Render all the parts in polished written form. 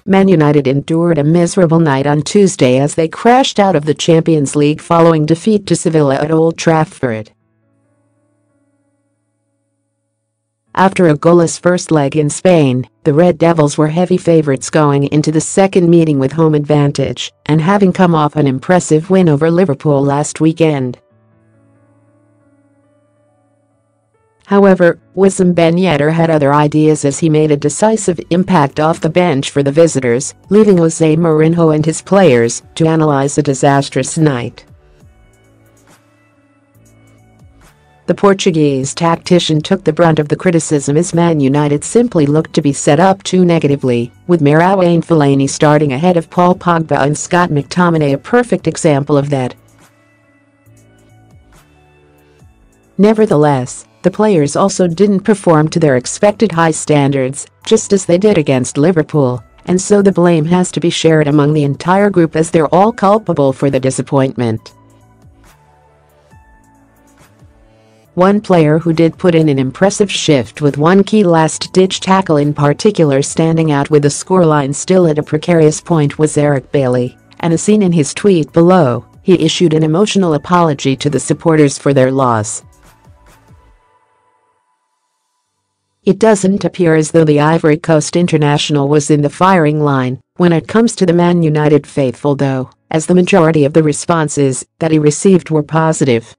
Man United endured a miserable night on Tuesday as they crashed out of the Champions League following defeat to Sevilla at Old Trafford. After a goalless first leg in Spain, the Red Devils were heavy favourites going into the second meeting with home advantage and having come off an impressive win over Liverpool last weekend. However, Wissam Ben Yedder had other ideas as he made a decisive impact off the bench for the visitors, leaving Jose Mourinho and his players to analyse a disastrous night. The Portuguese tactician took the brunt of the criticism as Man United simply looked to be set up too negatively, with Marouane Fellaini starting ahead of Paul Pogba and Scott McTominay a perfect example of that. Nevertheless, the players also didn't perform to their expected high standards, just as they did against Liverpool, and so the blame has to be shared among the entire group as they're all culpable for the disappointment. One player who did put in an impressive shift with one key last-ditch tackle in particular standing out with the scoreline still at a precarious point was Eric Bailly, and as seen in his tweet below, he issued an emotional apology to the supporters for their loss. It doesn't appear as though the Ivory Coast international was in the firing line when it comes to the Man United faithful though, as the majority of the responses that he received were positive.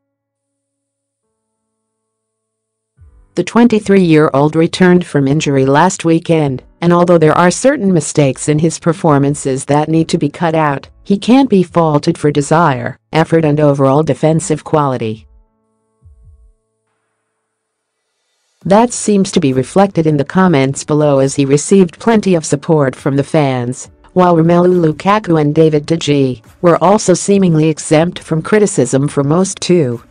The 23-year-old returned from injury last weekend, and although there are certain mistakes in his performances that need to be cut out, he can't be faulted for desire, effort and overall defensive quality. That seems to be reflected in the comments below as he received plenty of support from the fans, while Romelu Lukaku and David De Gea were also seemingly exempt from criticism for most too.